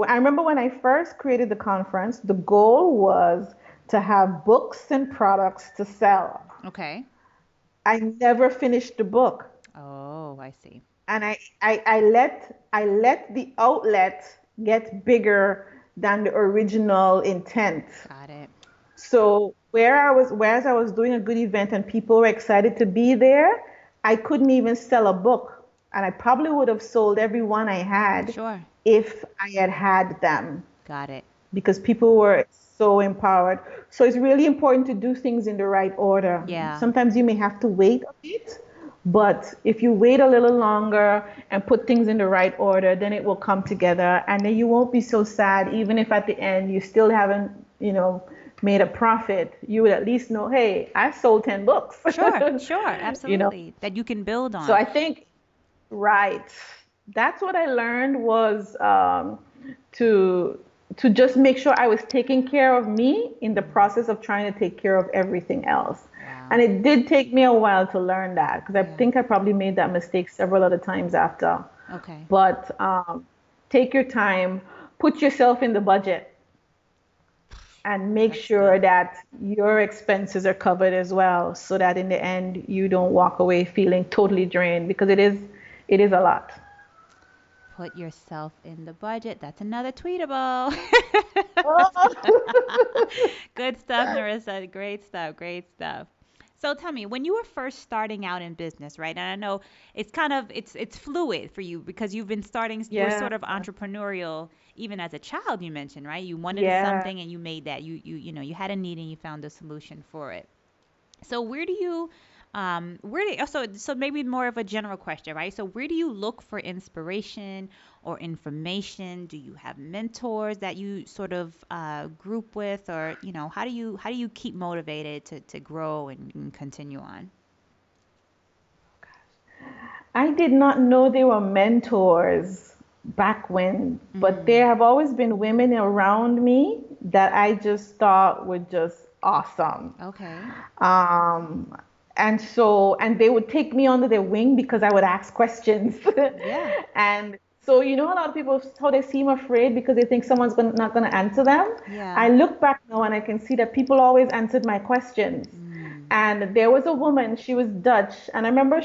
I remember when I first created the conference, the goal was to have books and products to sell. Okay. I never finished the book, Oh, I see. and I let the outlet get bigger than the original intent. Got it. So whereas I was doing a good event and people were excited to be there, I couldn't even sell a book. And I probably would have sold every one I had Sure. if I had had them Got it. because people were so empowered. So it's really important to do things in the right order. Yeah. Sometimes you may have to wait a bit, but if you wait a little longer and put things in the right order, then it will come together and then you won't be so sad, even if at the end you still haven't, made a profit. You would at least know, hey, I sold 10 books. Sure, sure, you know. absolutely. That you can build So on. I think, Right. That's what I learned was to to just make sure I was taking care of me in the process of trying to take care of everything else. Wow. And it did take me a while to learn that because I Yeah. think I probably made that mistake several other times after. Okay. But take your time, put yourself in the budget, and make That's good. sure that your expenses are covered as well, so that in the end you don't walk away feeling totally drained because it is a lot. Put yourself in the budget. That's another tweetable. Good stuff, Nerissa. Great stuff. Great stuff. So tell me, when you were first starting out in business, right? And I know it's kind of it's fluid for you because you've been starting, you were Yeah, sort of entrepreneurial even as a child, you mentioned, right? You wanted yeah. something and you made that. You had a need and you found a solution for it. So where do so maybe more of a general question, right? So where do you look for inspiration or information? Do you have mentors that you sort of group with, or how do you keep motivated to grow and continue on? I did not know they were mentors back when, but Mm, there have always been women around me that I just thought were just awesome. okay. Um, and they would take me under their wing because I would ask questions. Yeah. And so, a lot of people, how they seem afraid because they think not going to answer them. Yeah. I look back now and I can see that people always answered my questions. Mm, And there was a woman, she was Dutch. And I remember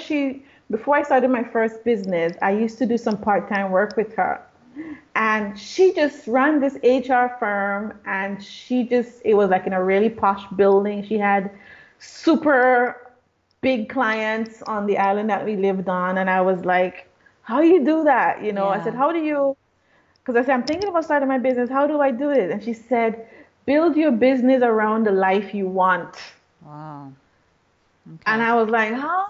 before I started my first business, I used to do some part-time work with her. And she just ran this HR firm, and it was like in a really posh building. She had super big clients on the island that we lived on. And I was like, how do you do that? I said, yeah. how do you, because I said, I'm thinking about starting my business. How do I do it? And she said, build your business around the life you want. Wow. And Okay. I was like, huh?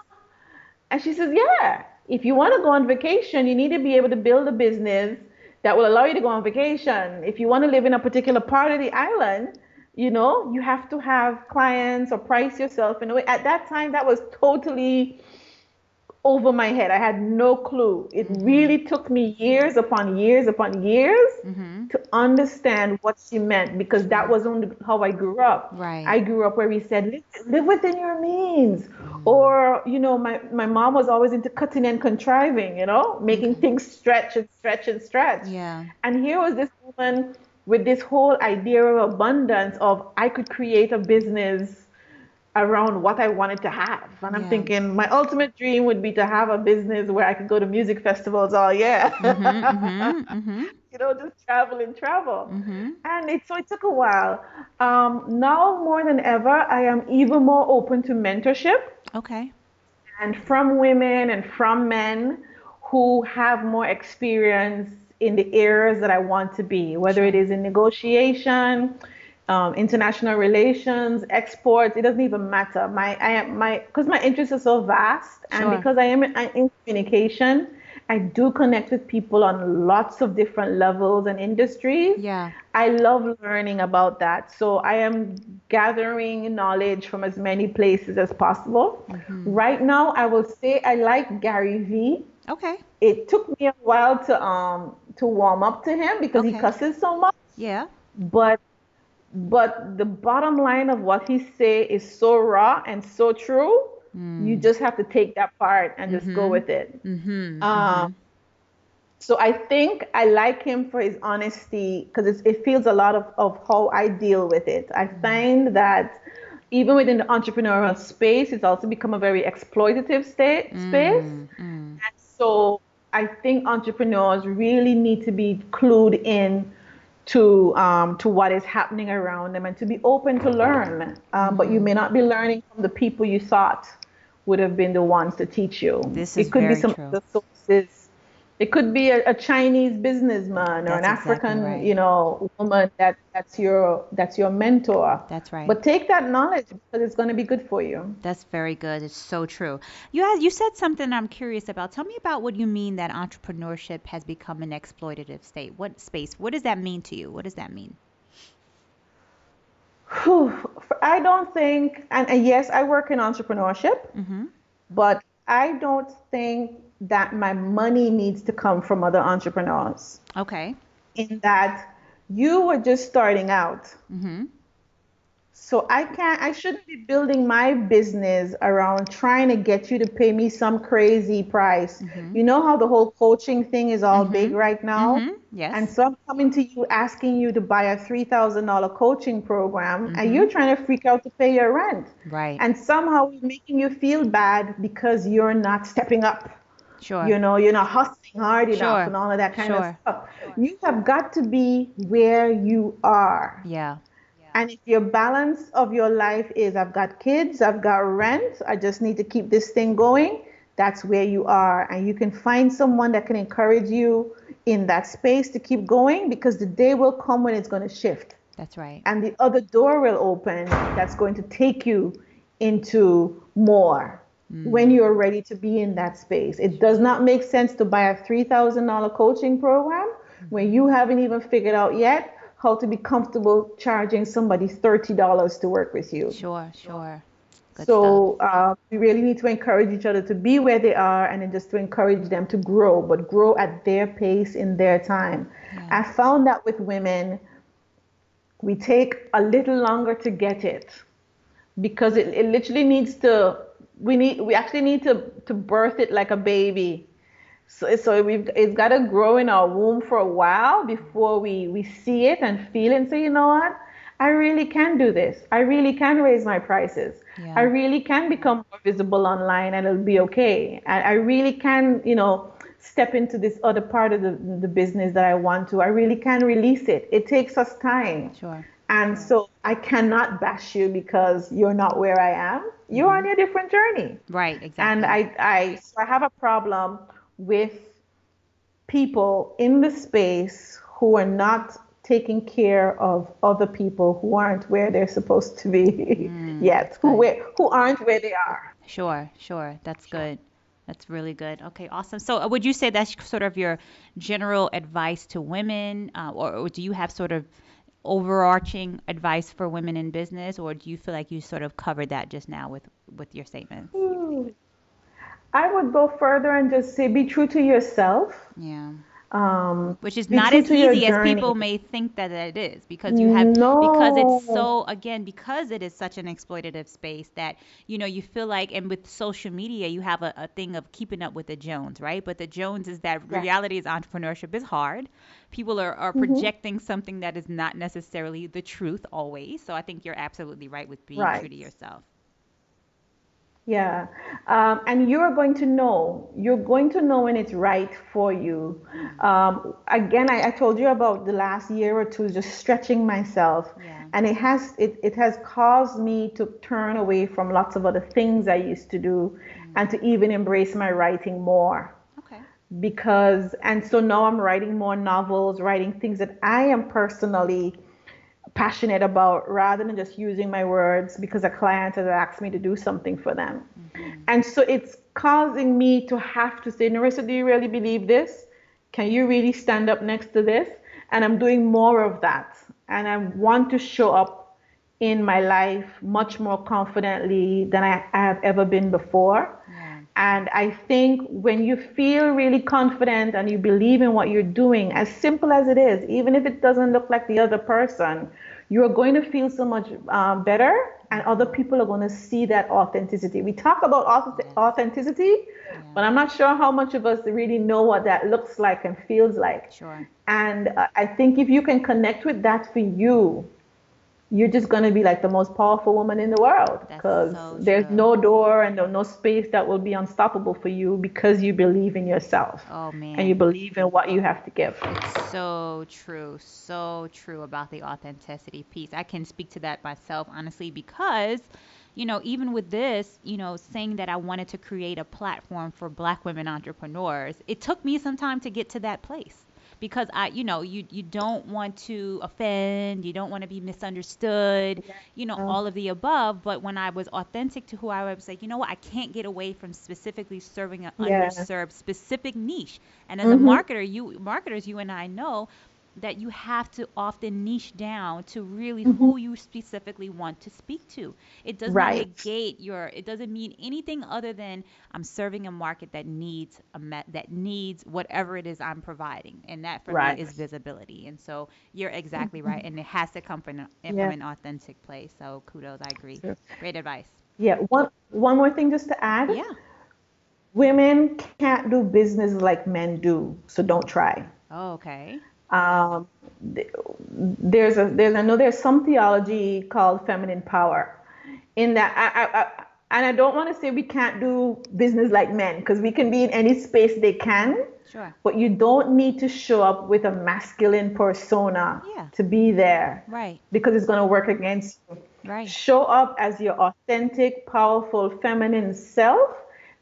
And she says, yeah, if you want to go on vacation, you need to be able to build a business that will allow you to go on vacation. If you want to live in a particular part of the island, you have to have clients or price yourself in a way. At that time, that was totally over my head. I had no clue. It Mhm. really took me years upon years upon years Mhm. to understand what she meant because that Sure. wasn't how I grew up. Right. I grew up where we said, live within your means. Mm. Or, my mom was always into cutting and contriving, making Okay. things stretch and stretch and stretch. Yeah. And here was this woman with this whole idea of abundance of I could create a business around what I wanted to have. And I'm Yeah. thinking my ultimate dream would be to have a business where I could go to music festivals all year. Mhm. Mhm. Mhm. Just travel and travel. Mhm. And it took a while. Now more than ever, I am even more open to mentorship Okay. and from women and from men who have more experience in the areas that I want to be, whether it Sure. is in negotiation, international relations, exports. It doesn't even matter. Because my interests are so vast, and Sure. because I am in communication, I do connect with people on lots of different levels and industries. Yeah. I love learning about that. So I am gathering knowledge from as many places as possible. Mhm. Right now, I will say I like Gary Vee. Okay. It took me a while to warm up to him because he Okay. cusses so much. Yeah. But the bottom line of what he say is so raw and so true. You Mm. just have to take that part and just go Mhm. with it. Mhm. Um, Mhm. so I think I like him for his honesty because it feels a lot of how I deal with it. I Mm. find that even within the entrepreneurial space, it's also become a very exploitative space. Mm. Mm. And so I think entrepreneurs really need to be clued in to what is happening around them and to be open to learn. But you Mhm. may not be learning from the people you thought would have been the ones to teach you. This is It could be very some true. other sources. It could be a Chinese businessman or an That's exactly African, right. woman that's your mentor. That's right. But take that knowledge because it's going to be good for you. That's very good. It's so true. You said something I'm curious about. Tell me about what you mean that entrepreneurship has become an exploitative state. What space? What does that mean to you? What does that mean? Whew. I don't think, and yes, I work in entrepreneurship, Mhm. but I don't think that my money needs to come from other entrepreneurs, Okay. in that you were just starting out. Mm-hmm. So I shouldn't be building my business around trying to get you to pay me some crazy price. Mm-hmm. You know how the whole coaching thing is all Mm-hmm. big right now? Mm-hmm. And Yes. so I'm coming to you asking you to buy a $3,000 coaching program, and Mm-hmm. you're trying to freak out to pay your rent. Right. And somehow we're making you feel bad because you're not stepping up. Sure. You're not hustling hard enough Sure. and all of that kind of Sure. stuff. You have got to be where you are. Yeah. And if your balance of your life is, I've got kids, I've got rent, I just need to keep this thing going, that's where you are. And you can find someone that can encourage you in that space to keep going, because the day will come when it's going to shift. That's right. And the other door will open that's going to take you into more when Mm. you're ready to be in that space. It does not make sense to buy a $3,000 coaching program when you haven't even figured out yet how to be comfortable charging somebody $30 to work with you. Sure. Sure. Good stuff. So we really need to encourage each other to be where they are, and then just to encourage them to grow, but grow at their pace in their time. Yeah. I found that with women, we take a little longer to get it, because it literally needs to, we actually need to birth it like a baby. So it's got to grow in our womb for a while before we see it and feel it and say, you know what? I really can do this. I really can raise my prices. I Yeah. really can become more visible online and it'll be okay. I really can, step into this other part of the business that I want to. I really can release it. It takes us time. Sure. And so I cannot bash you because you're not where I am. You're Mm-hmm. on a different journey. Right. And Exactly. so I have a problem with people in the space who are not taking care of other people who aren't where they're supposed to be That's yet, good. who aren't where they are. Sure. Sure. That's good. That's really good. Okay. Awesome. So, would you say that's sort of your general advice to women, or do you have sort of overarching advice for women in business, or do you feel like you sort of covered that just now with your statements? I would go further and just say be true to yourself. Yeah. Um, Which is be not true as to your easy as journey. people may think that it is, because it's No. so, again, because it is such an exploitative space that you feel like, and with social media you have a thing of keeping up with the Jones, right? But the Jones is that Yeah. reality is entrepreneurship is hard. People are Hmm. projecting something that is not necessarily the truth always. So I think you're absolutely right with being true Right. to yourself. Yeah. And you're going to know. You're going to know when it's right for you. Mm. Again, I told you about the last year or two just stretching myself. Yeah. And it has caused me to turn away from lots of other things I used to do, and Mm. to even embrace my writing more. Okay. And so now I'm writing more novels, writing things that I am personally passionate about, rather than just using my words because a client has asked me to do something for them. Hmm. And so it's causing me to have to say, Nerissa, do you really believe this? Can you really stand up next to this? And I'm doing more of that. And I want to show up in my life much more confidently than I have ever been before. Yeah. And I think when you feel really confident and you believe in what you're doing, as simple as it is, even if it doesn't look like the other person, you're going to feel so much better, and other Hmm. people are going to see that authenticity. We talk about Yes. authenticity, Yeah. but I'm not sure how much of us really know what that looks like and feels like. Sure. And I think if you can connect with that for you, you're just going to be like the most powerful woman in the world, That's because so there's true. no door and no space that will be unstoppable for you, because you believe in yourself Oh and you man. believe in what you have to give. It's so true about the authenticity piece. I can speak to that myself, honestly, because, even with this, saying that I wanted to create a platform for Black women entrepreneurs, it took me some time to get to that place. Because you don't want to offend, you don't want to be misunderstood, Yeah. all of the above. But when I was authentic to who I was like, you know what, I can't get away from specifically serving an Yeah. underserved specific niche. And as a Mhm. marketer, marketers, you and I know, that you have to often niche down to really who you specifically want to speak to. It does not Right. negate it doesn't mean anything other than I'm serving a market that needs that needs whatever it is I'm providing. And that for me Right. is visibility. And so you're exactly right. And it has to come from Yeah. an authentic place. So kudos, I agree. True. Great advice. Yeah. One more thing just to add. Yeah. Women can't do business like men do, so don't try. Oh, okay. Um, I know there's some theology called feminine power. In that, and I don't want to say we can't do business like men because we can be in any space they can, Sure. but you don't need to show up with a masculine persona Yeah. to be there Right. because it's going to work against you. Right. Show up as your authentic, powerful, feminine self,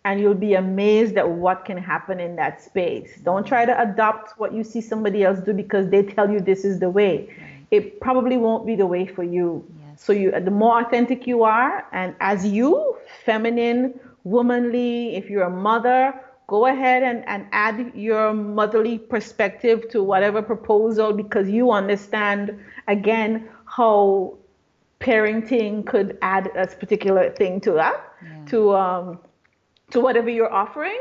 and you'll be amazed at what can happen in that space. Don't try to adopt what you see somebody else do because they tell you this is the way. Right. It probably won't be the way for you. Yes. So the more authentic you are, and as you, feminine, womanly, if you're a mother, go ahead and add your motherly perspective to whatever proposal because you understand, again, how parenting could add a particular thing to that, Yeah. to whatever you're offering.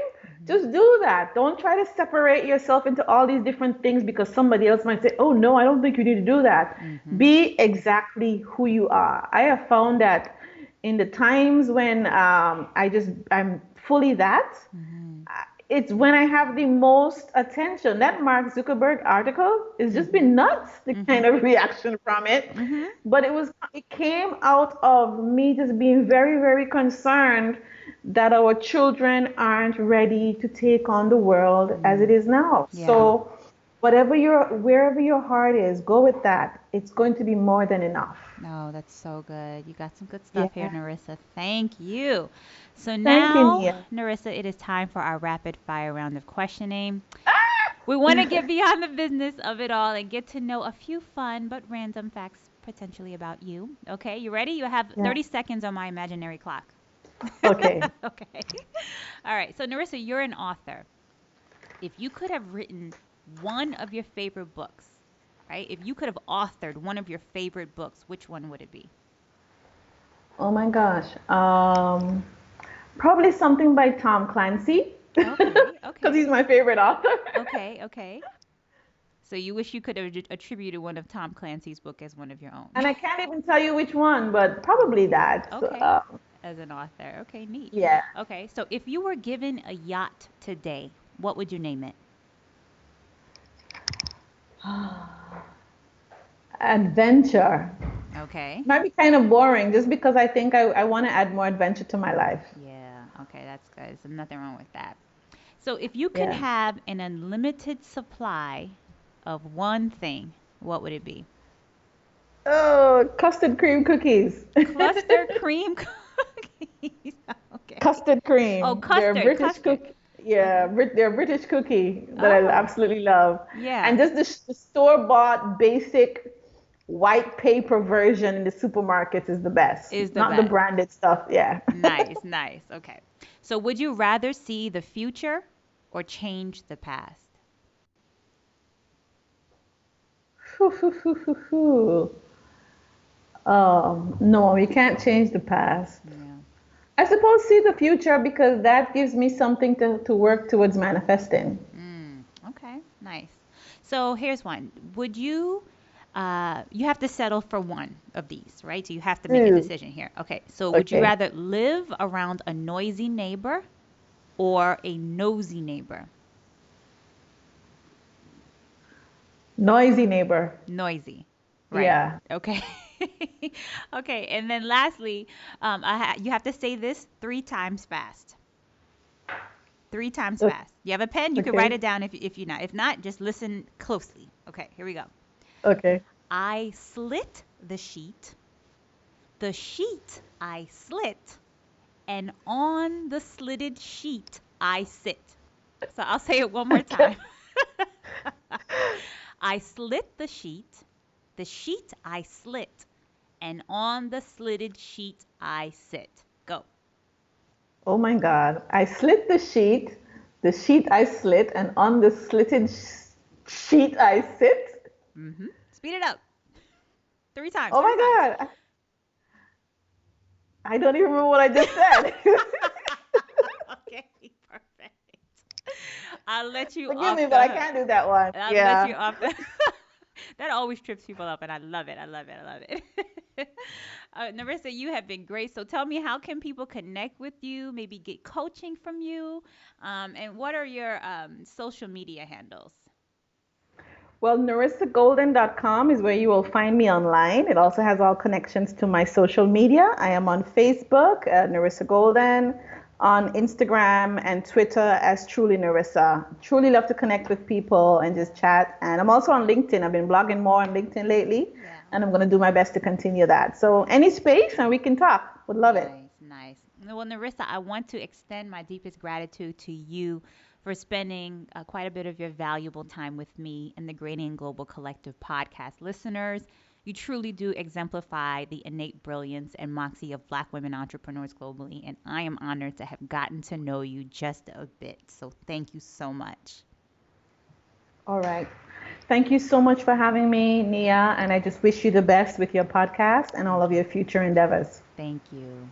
Just do that. Don't try to separate yourself into all these different things because somebody else might say, "Oh no, I don't think you need to do that." Mm-hmm. Be exactly who you are. I have found that in the times when I'm fully that, Mm-hmm. it's when I have the most attention. That Mark Zuckerberg article has just been nuts, the kind of reaction from it. Mm-hmm. But it came out of me just being very, very concerned that our children aren't ready to take on the world as it is now. Yeah. So wherever your heart is, go with that. It's going to be more than enough. No, that's so good. You got some good stuff here, Yeah. Nerissa. Thank you. So Thank you, now, Nia. Nerissa, it is time for our rapid fire round of questioning. We want to get beyond the business of it all and get to know a few fun but random facts potentially about you. Okay, you ready? You have Yeah. 30 seconds on my imaginary clock. Okay. Okay. All right. So, Nerissa, you're an author. If you could have written one of your favorite books, right? If you could have authored one of your favorite books, which one would it be? Oh my gosh. Probably something by Tom Clancy Okay. because Okay. he's my favorite author. Okay. Okay. So you wish you could have attributed one of Tom Clancy's book as one of your own. And I can't even tell you which one, but probably that. Okay. As an author. Okay, neat. Yeah. Okay. So if you were given a yacht today, what would you name it? Adventure. Okay. Might be kind of boring just because I think I want to add more adventure to my life. Yeah. Okay, that's good. So nothing wrong with that. So if you could Yeah. have an unlimited supply of one thing, what would it be? Oh, custard cream cookies. Cluster cream cookies. Okay. Custard Oh, cream. They're custard, British custard. cookie. Yeah, Okay. they're British cookie that I Oh, absolutely love. yeah, And just the store-bought basic white paper version in the supermarkets is the best. is the Not the best. branded stuff. Yeah. Nice, nice. Okay. So would you rather see the future or change the past? Phew, phew, phew, phew, phew. No, we can't change the past. Yeah. I suppose see the future because that gives me something to work towards manifesting. Okay, nice. So here's one. Would you you have to settle for one of these, right? So you have to make a Ooh, decision here. Okay. So would you okay. rather live around a noisy neighbor or a nosy neighbor? Noisy neighbor. Noisy. Right. Yeah. Okay. Okay. And then lastly, you have to say this 3 times fast. 3 times O- fast. You have a pen? You can write Okay. it down if you not. If not, just listen closely. Okay. Here we go. Okay. I slit the sheet. The sheet I slit, and on the slitted sheet I sit. So I'll say it one more Okay. time. I slit the sheet I slit, and on the slitted sheet I sit. Go. Oh my God. I slit the sheet I slit, and on the slitted sheet I sit. Speed it up. 3 times. Oh 3 times. my God. I don't even remember what I just said. Okay, perfect. I'll let you Forgive off me, the but I hook. can't do that one. I'll let you Yeah. off the That always trips people up, and I love it. I love it. I love it. Nerissa, you have been great. So tell me, how can people connect with you, maybe get coaching from you? And what are your social media handles? Well, NerissaGolden.com is where you will find me online. It also has all connections to my social media. I am on Facebook, Nerissa Golden, on Instagram and Twitter as Truly Nerissa. Truly love to connect with people and just chat. And I'm also on LinkedIn. I've been blogging more on LinkedIn lately, Yeah. and I'm going to do my best to continue that. So any space and we can talk. Would love it. Nice, nice. Well, Nerissa, I want to extend my deepest gratitude to you for spending quite a bit of your valuable time with me and the Gradient Global Collective podcast listeners. You truly do exemplify the innate brilliance and moxie of Black women entrepreneurs globally, and I am honored to have gotten to know you just a bit. So thank you so much. All right. Thank you so much for having me, Nia. And I just wish you the best with your podcast and all Thank of you. your future endeavors. Thank you.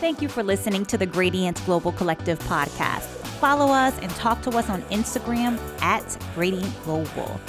Thank you for listening to the Gradient Global Collective podcast. Follow us and talk to us on Instagram at Gradient Global.